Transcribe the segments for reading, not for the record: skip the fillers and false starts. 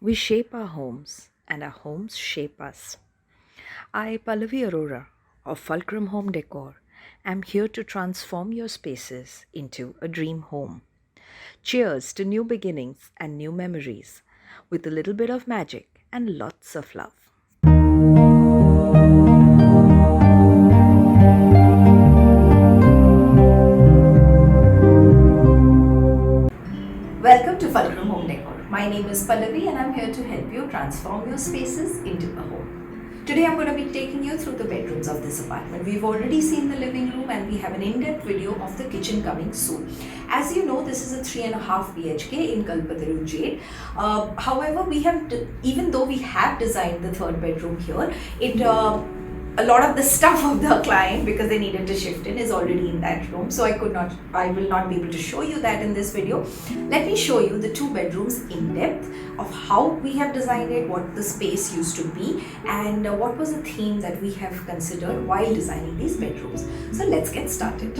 We shape our homes, and our homes shape us. I, Pallavi Arora of Fulcrum Homedecor, am here to transform your spaces into a dream home. Cheers to new beginnings and new memories, with a little bit of magic and lots of love. Welcome to Fulcrum Homedecor. My name is Pallavi and I'm here to help you transform your spaces into a home. Today I'm going to be taking you through the bedrooms of this apartment. We've already seen the living room and we have an in-depth video of the kitchen coming soon. As you know, this is a 3.5 BHK in Kalpataru Jade. However, even though we have designed the third bedroom here, a lot of the stuff of the client, because they needed to shift in, is already in that room, so I will not be able to show you that in this video. Let me show you the two bedrooms in depth of how we have designed it, what the space used to be, and what was the theme that we have considered while designing these bedrooms. So let's get started.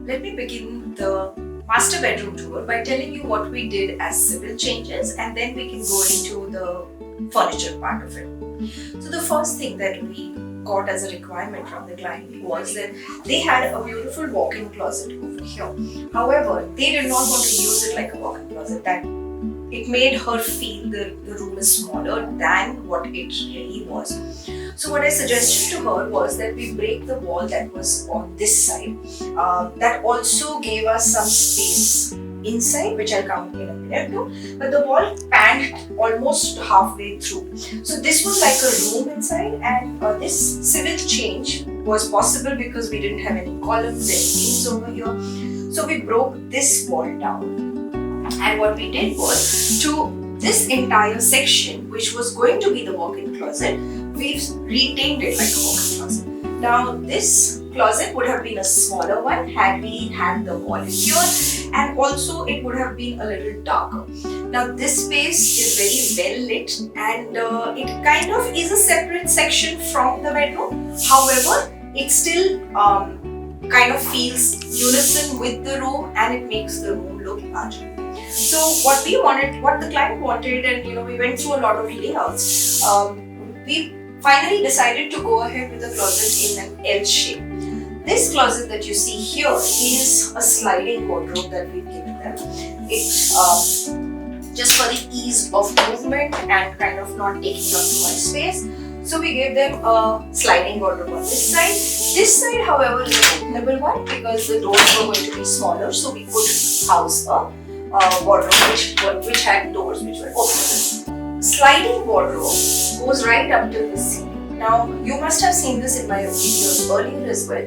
Let me begin the master bedroom tour by telling you what we did as civil changes, and then we can go into the furniture part of it. So the first thing that we got as a requirement from the client was that they had a beautiful walk-in closet over here. However, they did not want to use it like a walk-in closet. That it made her feel the room is smaller than what it really was. So what I suggested to her was that we break the wall that was on this side. That also gave us some space inside, which I'll come in a minute too, but the wall panned almost halfway through. So this was like a room inside, and this civil change was possible because we didn't have any columns, any beams over here. So we broke this wall down, and what we did was, to this entire section, which was going to be the walk-in closet, we've retained it like a walk-in closet. Now this closet would have been a smaller one had we had the wall here, and also it would have been a little darker. Now this space is very well lit, and it kind of is a separate section from the bedroom. However, it still kind of feels unison with the room, and it makes the room look larger. So what the client wanted, and we went through a lot of layouts. We finally decided to go ahead with the closet in an L shape. This closet that you see here is a sliding wardrobe that we've given them. It's just for the ease of movement and kind of not taking up too much space. So we gave them a sliding wardrobe on this side. This side, however, is an openable one because the doors were going to be smaller, so we could house a wardrobe which had doors which were openable. Sliding wardrobe goes right up to the ceiling. Now, you must have seen this in my videos earlier as well,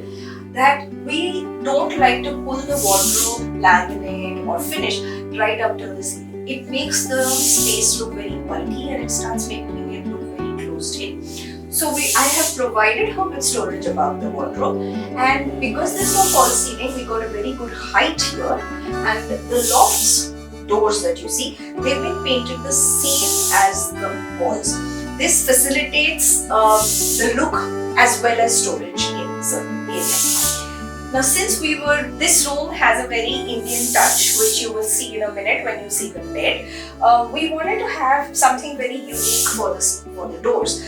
that we don't like to pull the wardrobe, laminate or finish right up to the ceiling. It makes the space look very bulky and it starts making it look very closed in. So I have provided her with storage above the wardrobe, and because there's no false ceiling, we got a very good height here, and the lofts doors that you see, they've been painted the same as the walls. This facilitates the look as well as storage in certain areas. Now, since this room has a very Indian touch, which you will see in a minute when you see the bed, we wanted to have something very unique for the doors.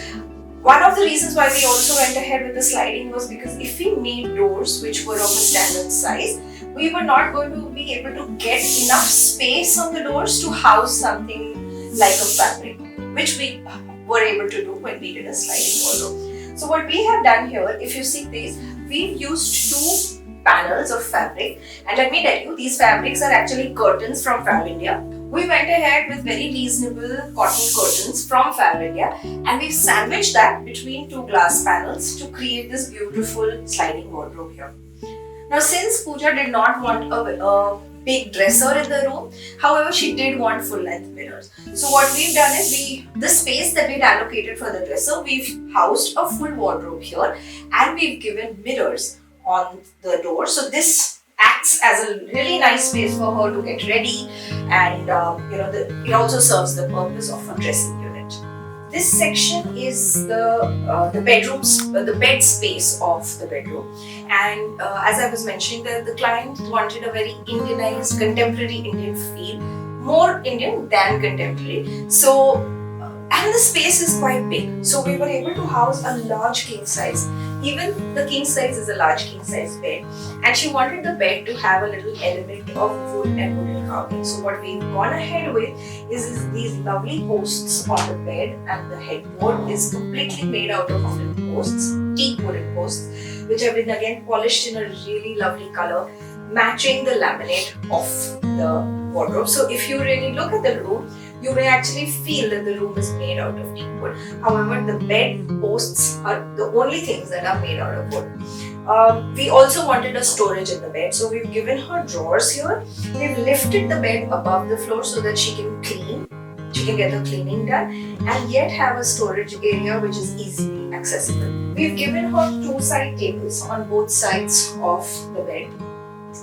One of the reasons why we also went ahead with the sliding was because if we made doors which were of a standard size, we were not going to be able to get enough space on the doors to house something like a fabric, which we were able to do when we did a sliding wardrobe. So what we have done here, if you see this, we've used two panels of fabric, and let me tell you, these fabrics are actually curtains from Fab India. We went ahead with very reasonable cotton curtains from Fab India, and we've sandwiched that between two glass panels to create this beautiful sliding wardrobe here. Now, since Pooja did not want a big dresser in the room, however, she did want full-length mirrors. So what we've done is the space that we'd allocated for the dresser, we've housed a full wardrobe here, and we've given mirrors on the door. So this acts as a really nice space for her to get ready, and it also serves the purpose of a dressing unit. This section is the bedrooms, the bed space of the bedroom, and as I was mentioning, the client wanted a very Indianized, contemporary Indian feel, more Indian than contemporary. So, and the space is quite big. So we were able to house a large king size. Even the king size is a large king size bed. And she wanted the bed to have a little element of wood and wooden carving. So what we've gone ahead with is these lovely posts on the bed, and the headboard is completely made out of wooden posts, teak wooden posts, which have been again polished in a really lovely color, matching the laminate of the wardrobe. So if you really look at the room, you may actually feel that the room is made out of teak wood. However, the bed posts are the only things that are made out of wood. We also wanted a storage in the bed, so we've given her drawers here. We've lifted the bed above the floor so that she can clean. She can get the cleaning done and yet have a storage area which is easily accessible. We've given her 2 side tables on both sides of the bed.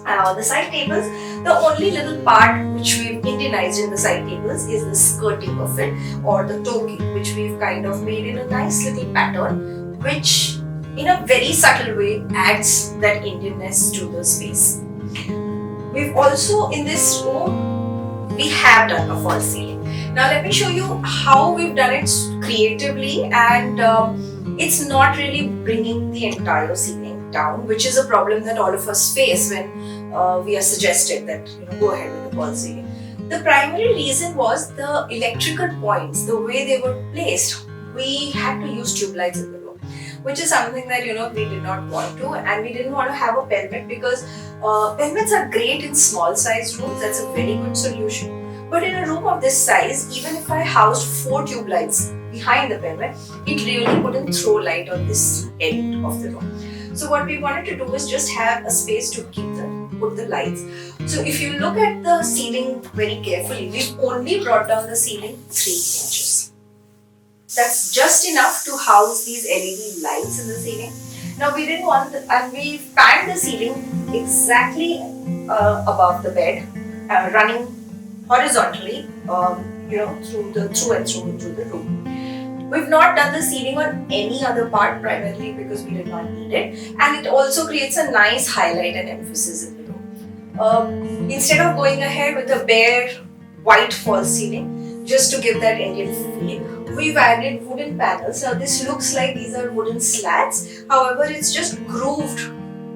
The side tables, the only little part which we've Indianized in the side tables is the skirting of it, or the toking, which we've kind of made in a nice little pattern, which in a very subtle way adds that Indianness to the space. We've also, in this room, we have done a false ceiling. Now let me show you how we've done it creatively, and it's not really bringing the entire ceiling down, which is a problem that all of us face when we are suggested that go ahead with the false ceiling. The primary reason was the electrical points, the way they were placed. We had to use tube lights in the room, which is something that we did not want to, and we didn't want to have a pelmet because pelmets are great in small sized rooms. That's a very good solution. But in a room of this size, even if I housed 4 tube lights behind the pelmet, it really wouldn't throw light on this end of the room. So what we wanted to do is just have a space to put the lights. So if you look at the ceiling very carefully, we've only brought down the ceiling 3 inches. That's just enough to house these LED lights in the ceiling. Now we didn't want, and we panned the ceiling exactly above the bed, running horizontally, through into the room. We've not done the ceiling on any other part, primarily because we did not need it, and it also creates a nice highlight and emphasis in the room. Instead of going ahead with a bare white false ceiling, just to give that Indian feel, we've added wooden panels. Now this looks like these are wooden slats, however it's just grooved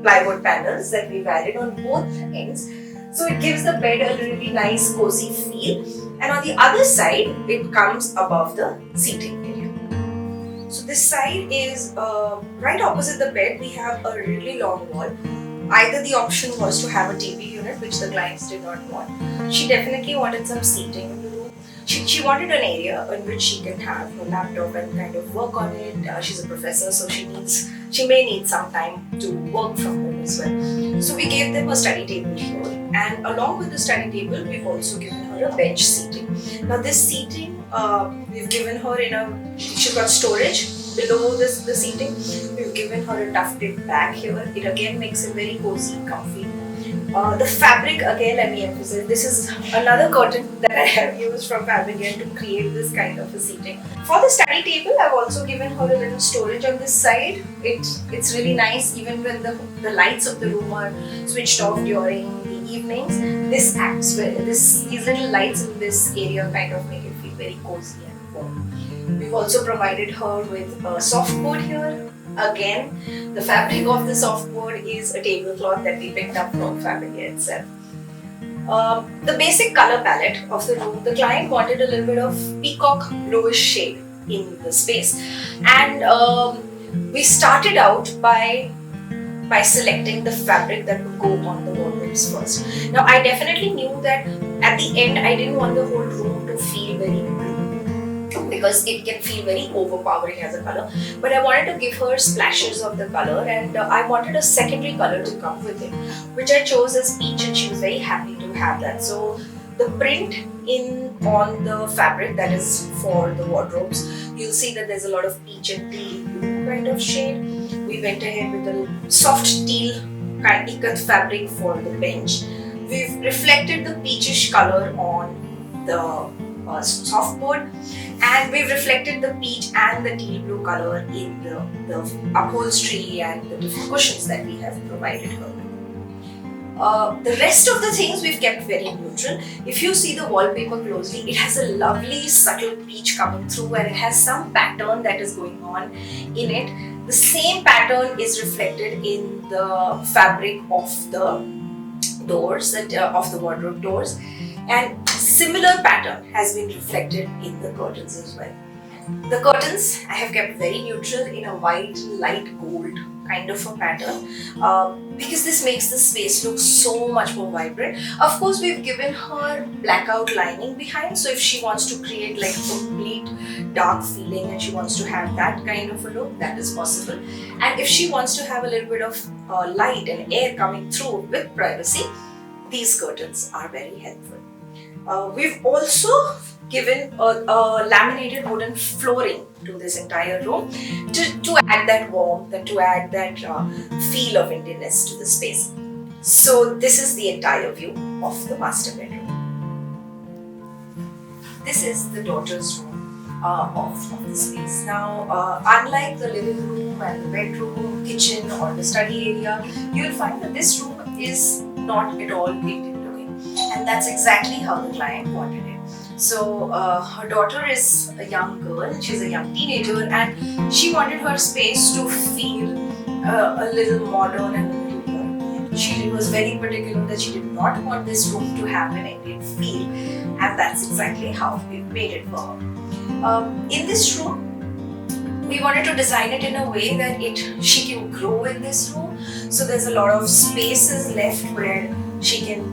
plywood panels that we've added on both ends. So it gives the bed a really nice cozy feel, and on the other side it comes above the seating area. So this side is right opposite the bed. We have a really long wall. Either the option was to have a TV unit, which the clients did not want. She definitely wanted some seating in the room. She wanted an area in which she can have her laptop and kind of work on it. She's a professor, so she may need some time to work from home as well. So we gave them a study table here, and along with the study table, we've also given her a bench seating. Now this seating, we've given her she's got storage below the seating. We've given her a tufted back here. It again makes it very cozy, comfy. The fabric, again, let me emphasize, this is another curtain that I have used from Fabric to create this kind of a seating. For the study table, I've also given her a little storage on this side. It's really nice, even when the lights of the room are switched off during the evenings. This acts well. These little lights in this area kind of make it feel very cozy and warm. We've also provided her with a softboard here. Again, the fabric of the softboard is a tablecloth that we picked up from Fabric itself. The basic color palette of the room, the client wanted a little bit of peacock bluish shade in the space, and we started out by selecting the fabric that would go on the wardrobes first. Now I definitely knew that at the end I didn't want the whole room to feel very blue, because it can feel very overpowering as a color, but I wanted to give her splashes of the color, and I wanted a secondary color to come with it, which I chose as peach, and she was very happy to have that. So the print on the fabric that is for the wardrobes, you'll see that there's a lot of peach and teal blue kind of shade. We went ahead with a soft teal kind of ikat fabric for the bench. We've reflected the peachish color on the softboard, and we've reflected the peach and the teal blue color in the upholstery and the different cushions that we have provided her with. The rest of the things we've kept very neutral. If you see the wallpaper closely, it has a lovely subtle peach coming through and it has some pattern that is going on in it. The same pattern is reflected in the fabric of the doors, of the wardrobe doors, and similar pattern has been reflected in the curtains as well. The curtains I have kept very neutral in a white light gold kind of a pattern because this makes the space look so much more vibrant. Of course, we've given her blackout lining behind, so if she wants to create like complete dark feeling and she wants to have that kind of a look, that is possible. And if she wants to have a little bit of light and air coming through with privacy, these curtains are very helpful. We've also given a laminated wooden flooring to this entire room to add that warmth and to add that feel of Indianness to the space. So this is the entire view of the master bedroom. This is the daughter's room of the space. Now, unlike the living room and the bedroom, kitchen or the study area, you'll find that this room is not at all dated looking, and that's exactly how the client wanted it. So her daughter is a young girl, she's a young teenager, and she wanted her space to feel a little modern and a little European. She was very particular that she did not want this room to have an Indian feel, and that's exactly how we made it for her. In this room, we wanted to design it in a way that she can grow in this room. So there's a lot of spaces left where she can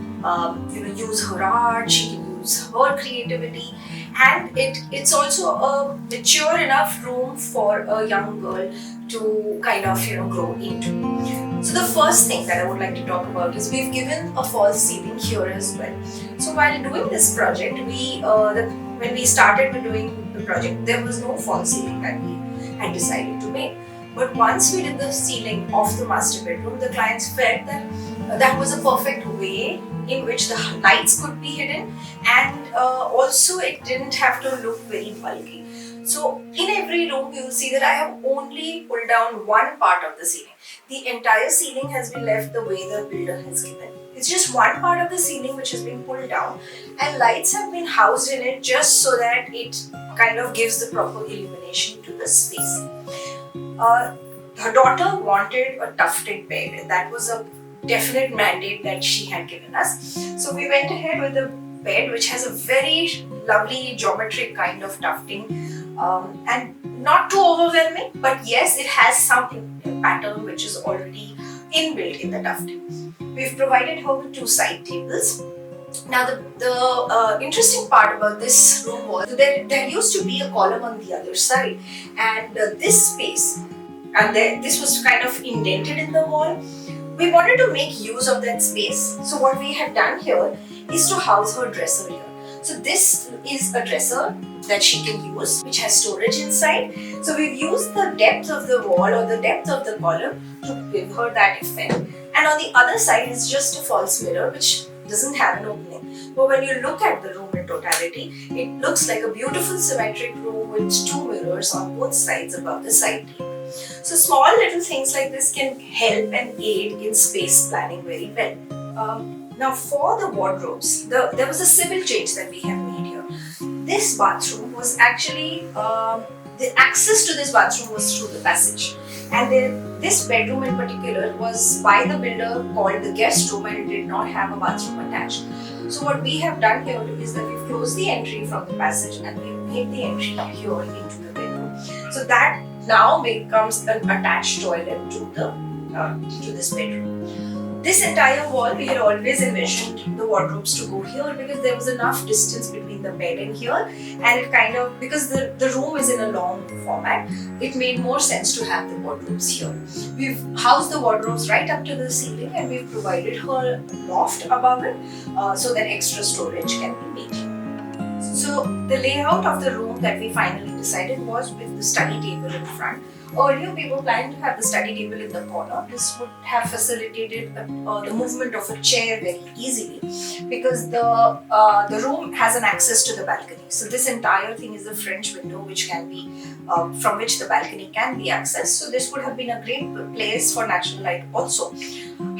use her art, she can her creativity, and it's also a mature enough room for a young girl to kind of grow into. So the first thing that I would like to talk about is we've given a false ceiling here as well. So while doing this project, when we started doing the project, there was no false ceiling that we had decided to make. But once we did the ceiling of the master bedroom, the clients felt that that was a perfect way in which the lights could be hidden, and also it didn't have to look very bulky. So in every room you will see that I have only pulled down one part of the ceiling. The entire ceiling has been left the way the builder has given. It's just one part of the ceiling which has been pulled down, and lights have been housed in it just so that it kind of gives the proper illumination to the space. Her daughter wanted a tufted bed, and that was a definite mandate that she had given us. So we went ahead with the bed, which has a very lovely geometric kind of tufting, and not too overwhelming, but yes, it has some pattern which is already inbuilt in the tufting. We've provided her with 2 side tables. Now the interesting part about this room was that there used to be a column on the other side, and this space, and this was kind of indented in the wall. We wanted to make use of that space. So what we have done here is to house her dresser here. So this is a dresser that she can use, which has storage inside. So we've used the depth of the wall or the depth of the column to give her that effect. And on the other side is just a false mirror which doesn't have an opening. But when you look at the room in totality, it looks like a beautiful symmetric room with 2 mirrors on both sides above the side table. So small little things like this can help and aid in space planning very well. Now for the wardrobes, there was a civil change that we have made here. This bathroom was actually, the access to this bathroom was through the passage. And this bedroom in particular was by the builder called the guest room, and it did not have a bathroom attached. So what we have done here is that we've closed the entry from the passage and we've made the entry here into the bedroom. So that now becomes an attached toilet to this bedroom. This entire wall, we had always envisioned the wardrobes to go here because there was enough distance between the bed and here, and it kind of, because the room is in a long format, it made more sense to have the wardrobes here. We've housed the wardrobes right up to the ceiling, and we've provided her a loft above it so that extra storage can be made. So the layout of the room that we finally decided was with the study table in front, Earlier, we were planning to have the study table in the corner. This would have facilitated the movement of a chair very easily because the room has an access to the balcony. So this entire thing is a French window which can be from which the balcony can be accessed. So this would have been a great place for natural light also.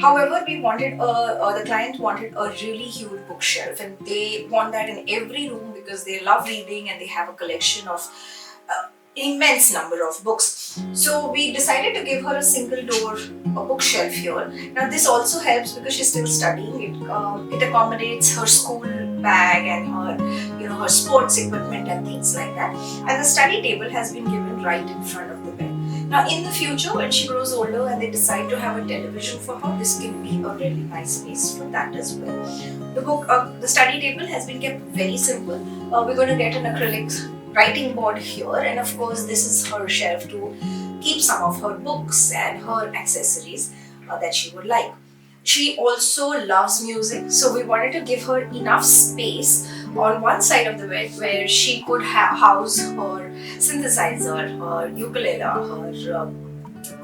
However, the client wanted a really huge bookshelf, and they want that in every room because they love reading and they have a collection of immense number of books. So we decided to give her a single door bookshelf here. Now this also helps because she's still studying. It accommodates her school bag and her sports equipment and things like that. And the study table has been given right in front of the bed. Now in the future, when she grows older and they decide to have a television for her, this can be a really nice space for that as well. The study table has been kept very simple. We're going to get an acrylic writing board here, and of course this is her shelf to keep some of her books and her accessories that she would like. She also loves music, so we wanted to give her enough space on one side of the bed where she could house her synthesizer, her ukulele, her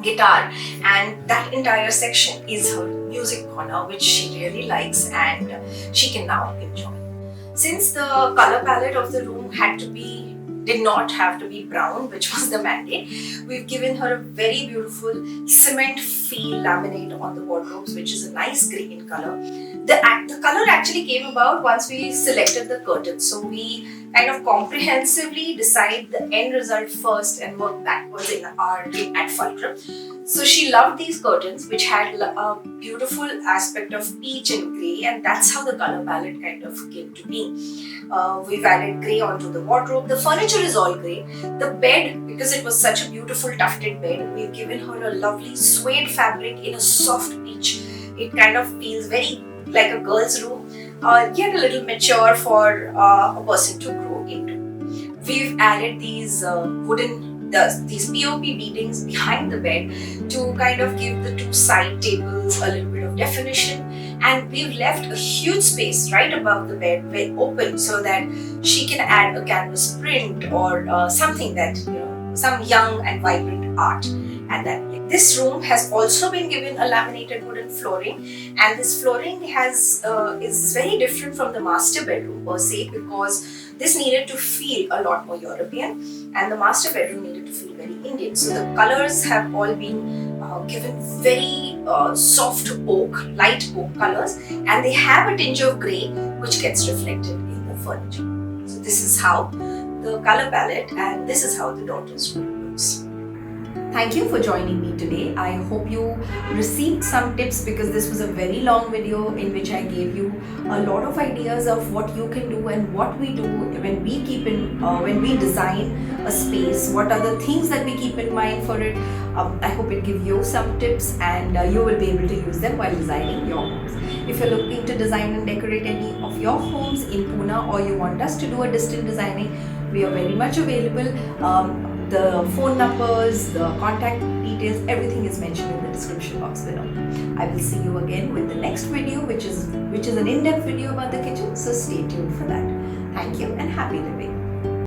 guitar, and that entire section is her music corner, which she really likes and she can now enjoy. Since the color palette of the room did not have to be brown, which was the mandate, we've given her a very beautiful cement feel laminate on the wardrobes, which is a nice grey in color. The color actually came about once we selected the curtains. So we kind of comprehensively decide the end result first and work backwards in our dream at Fulcrum. So she loved these curtains, which had a beautiful aspect of peach and grey, and that's how the color palette kind of came to be. We've added grey onto the wardrobe. The furniture is all grey. The bed, because it was such a beautiful tufted bed, we've given her a lovely suede fabric in a soft peach. It kind of feels very like a girl's room, yet a little mature for a person to grow into. We've added these these POP beadings behind the bed to kind of give the two side tables a little bit of definition, and we've left a huge space right above the bed very open so that she can add a canvas print or something that some young and vibrant art at that place. This room has also been given a laminated wooden flooring, and this flooring is very different from the master bedroom per se because this needed to feel a lot more European and the master bedroom needed to feel very Indian. So the colors have all been given very soft oak, light oak colors, and they have a tinge of grey which gets reflected in the furniture. So this is how the color palette and this is how the daughter's room looks. Thank you for joining me today. I hope you received some tips because this was a very long video in which I gave you a lot of ideas of what you can do and what we do when we design a space. What are the things that we keep in mind for it? I hope it gives you some tips and you will be able to use them while designing your homes. If you're looking to design and decorate any of your homes in Pune or you want us to do a distant designing, we are very much available. The phone numbers, the contact details, everything is mentioned in the description box below. I will see you again with the next video, which is an in-depth video about the kitchen. So stay tuned for that. Thank you and happy living.